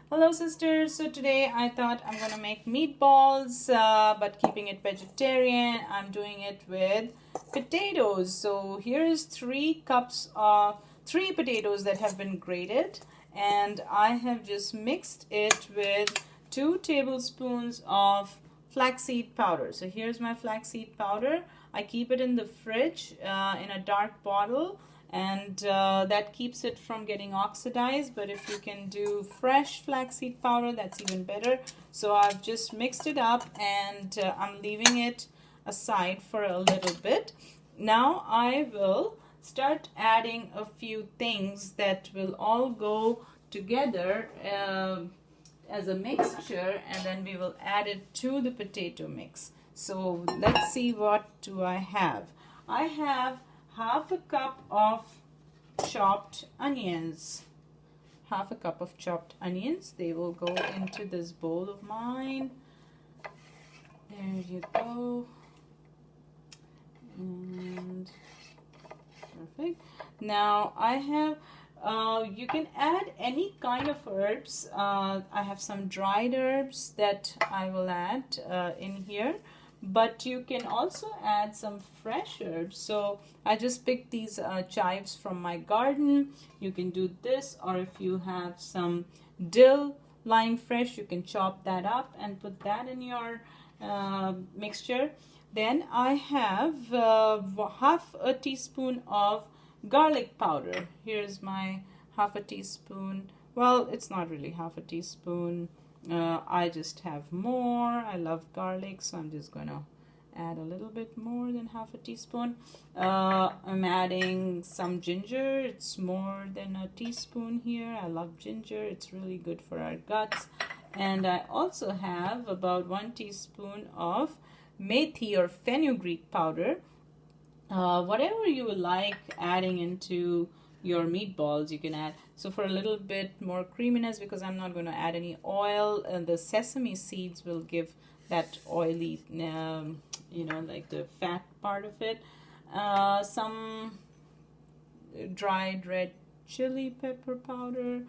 Hello sisters, so today I thought I'm gonna make meatballs but keeping it vegetarian. I'm doing it with potatoes. So here's 3 potatoes that have been grated, and I have just mixed it with 2 tablespoons of flaxseed powder. So here's my flaxseed powder. I keep it in the fridge in a dark bottle, and that keeps it from getting oxidized. But if you can do fresh flaxseed powder, that's even better. So I've just mixed it up, and I'm leaving it aside for a little bit. Now I will start adding a few things that will all go together as a mixture, and then we will add it to the potato mix. So let's see, what do I have? I have half a cup of chopped onions. Half a cup of chopped onions. They will go into this bowl of mine. There you go. And perfect. Now I have you can add any kind of herbs. I have some dried herbs that I will add in here, but you can also add some fresh herbs. So I just picked these chives from my garden. You can do this, or if you have some dill lying fresh, you can chop that up and put that in your mixture. Then I have half a teaspoon of garlic powder. Here's my half a teaspoon. Well, it's not really half a teaspoon. I just have more. I love garlic, so I'm just gonna add a little bit more than half a teaspoon. I'm adding some ginger. It's more than a teaspoon here. I love ginger. It's really good for our guts. And I also have about 1 teaspoon of methi or fenugreek powder. Whatever you like adding into your meatballs, you can add. So for a little bit more creaminess, because I'm not going to add any oil, the sesame seeds will give that oily, like the fat part of it. Some dried red chili pepper powder.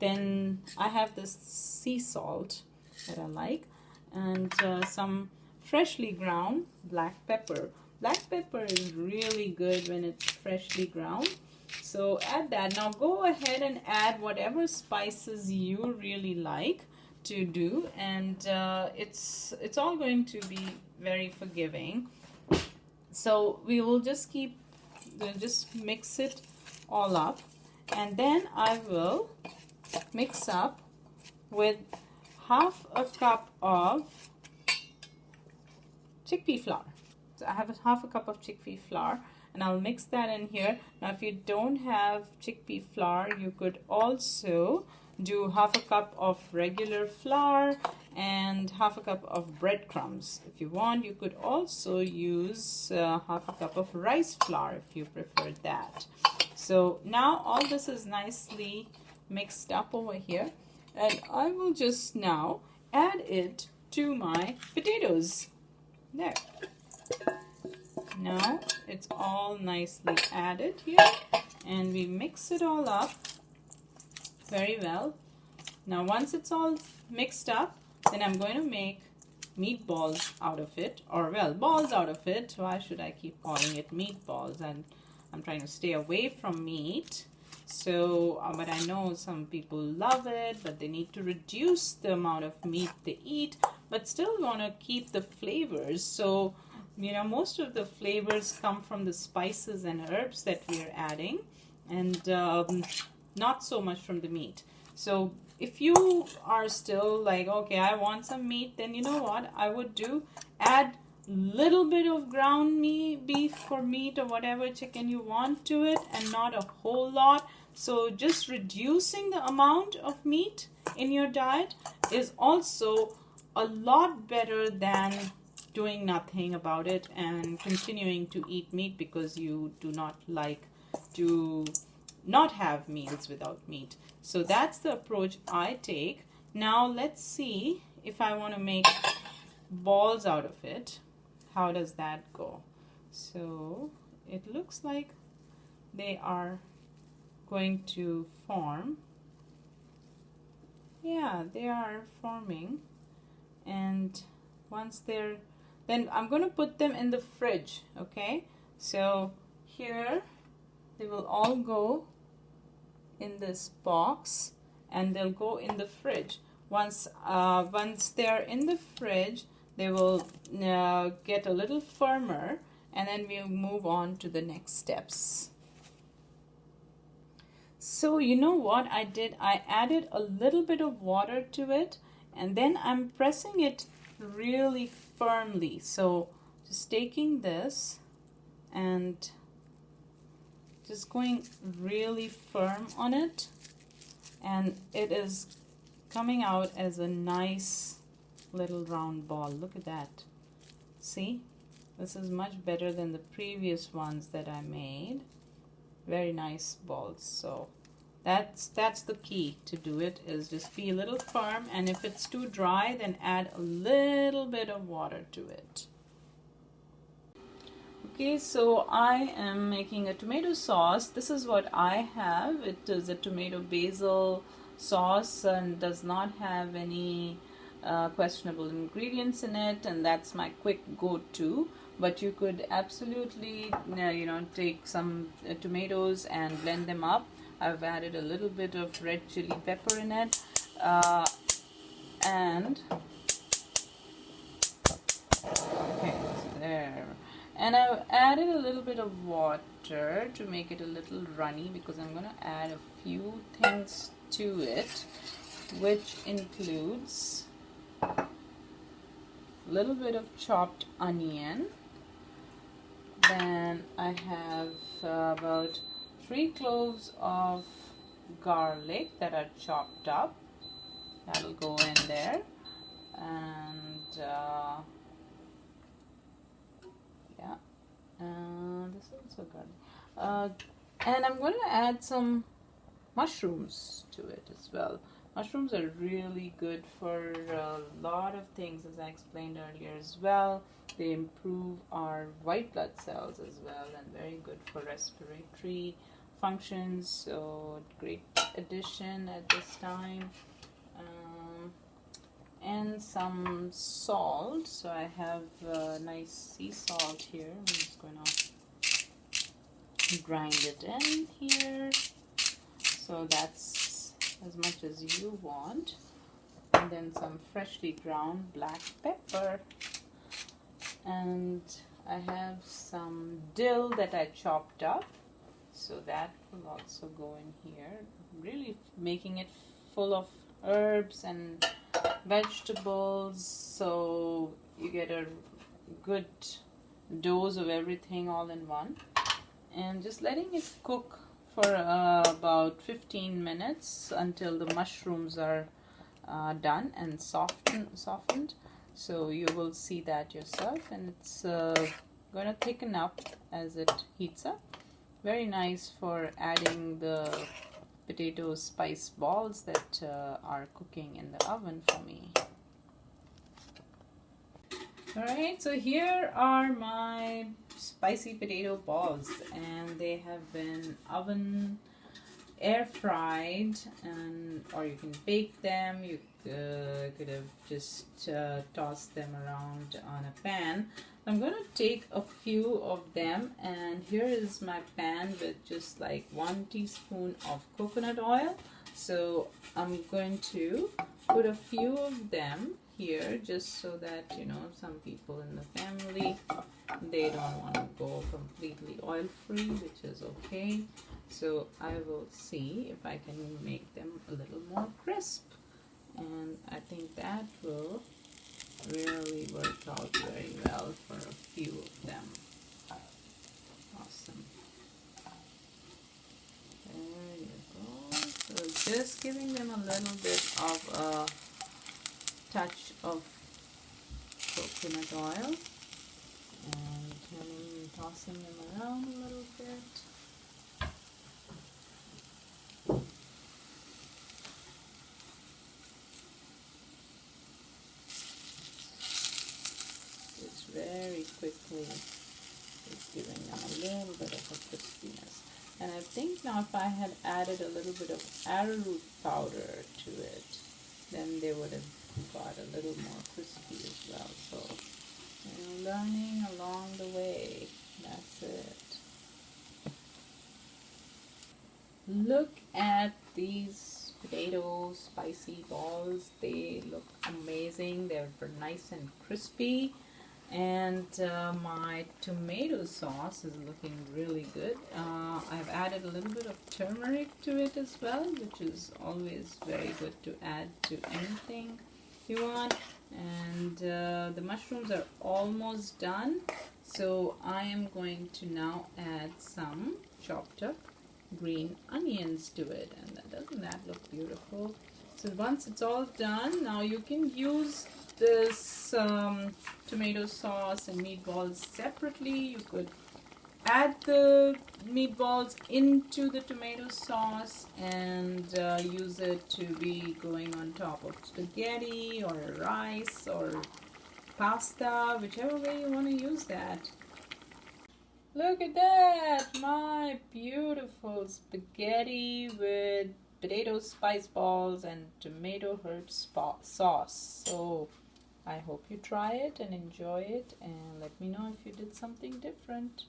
Then I have this sea salt that I like, and some freshly ground black pepper. Black pepper is really good when it's freshly ground. So add that. Now go ahead and add whatever spices you really like to do, and it's all going to be very forgiving. So we will just mix it all up, and then I will mix up with half a cup of chickpea flour. So I have half a cup of chickpea flour, and I'll mix that in here. Now if you don't have chickpea flour, you could also do half a cup of regular flour and half a cup of breadcrumbs. If you want, you could also use half a cup of rice flour if you prefer that. So now all this is nicely mixed up over here, and I will just now add it to my potatoes. There. Now it's all nicely added here, and we mix it all up very well. Now once it's all mixed up, then I'm going to make meatballs out of it, or well, balls out of it. Why should I keep calling it meatballs? And I'm trying to stay away from meat. So, but I know some people love it, but they need to reduce the amount of meat they eat, but still want to keep the flavors. So, most of the flavors come from the spices and herbs that we are adding, and not so much from the meat. So if you are still like, okay, I want some meat, then you know what I would do? Add little bit of ground beef or meat or whatever chicken you want to it, and not a whole lot. So just reducing the amount of meat in your diet is also a lot better than doing nothing about it and continuing to eat meat because you do not like to not have meals without meat. So that's the approach I take. Now let's see if I want to make balls out of it. How does that go? So it looks like they are going to form. Yeah, they are forming, and once they're, then I'm going to put them in the fridge. Okay, so here they will all go in this box and they'll go in the fridge. Once they're in the fridge, they will get a little firmer, and then we'll move on to the next steps. So you know what I did? I added a little bit of water to it, and then I'm pressing it really firmly. So just taking this and just going really firm on it, and it is coming out as a nice little round ball. Look at that. See? This is much better than the previous ones that I made. Very nice balls. So that's the key to do it, is just be a little firm, and if it's too dry, then add a little bit of water to it. Okay, so I am making a tomato sauce. This is what I have. It is a tomato basil sauce and does not have any questionable ingredients in it, and that's my quick go-to. But you could absolutely take some tomatoes and blend them up. I've added a little bit of red chili pepper in it, and okay, so there. And I've added a little bit of water to make it a little runny, because I'm going to add a few things to it, which includes a little bit of chopped onion. Then I have about 3 cloves of garlic that are chopped up. That'll go in there. And this is also garlic. And I'm going to add some mushrooms to it as well. Mushrooms are really good for a lot of things, as I explained earlier as well. They improve our white blood cells as well, and very good for respiratory functions. So great addition at this time. And some salt. So I have nice sea salt here. I'm just going to grind it in here. So that's as much as you want. And then some freshly ground black pepper. And I have some dill that I chopped up. So that will also go in here. Really making it full of herbs and vegetables, so you get a good dose of everything all in one. And just letting it cook for about 15 minutes until the mushrooms are done and softened. So you will see that yourself, and it's going to thicken up as it heats up. Very nice for adding the potato spice balls that are cooking in the oven for me. Alright, so here are my spicy potato balls, and they have been air fried, and or you can bake them. You could have just tossed them around on a pan. I'm going to take a few of them, and here is my pan with just like 1 teaspoon of coconut oil. So I'm going to put a few of them here, just so that, you know, some people in the family, they don't want to go completely oil free, which is okay. So I will see if I can make them a little more crisp, and I think that will really work out very well for a few of them. Awesome. There you go. So just giving them a little bit of a touch of coconut oil, and tossing them around a little bit. Very quickly, just giving them a little bit of a crispiness. And Now if I had added a little bit of arrowroot powder to it, then they would have got a little more crispy as well. So learning along the way. That's it. Look at these potato spicy balls. They look amazing. They're nice and crispy. And my tomato sauce is looking really good. I've added a little bit of turmeric to it as well, which is always very good to add to anything you want. And the mushrooms are almost done, so I am going to now add some chopped up green onions to it. And doesn't that look beautiful? So once it's all done, now you can use this tomato sauce and meatballs separately. You could add the meatballs into the tomato sauce and use it to be going on top of spaghetti or rice or pasta, whichever way you want to use that. Look at that, my beautiful spaghetti with potato spice balls and tomato herb sauce. So I hope you try it and enjoy it, and let me know if you did something different.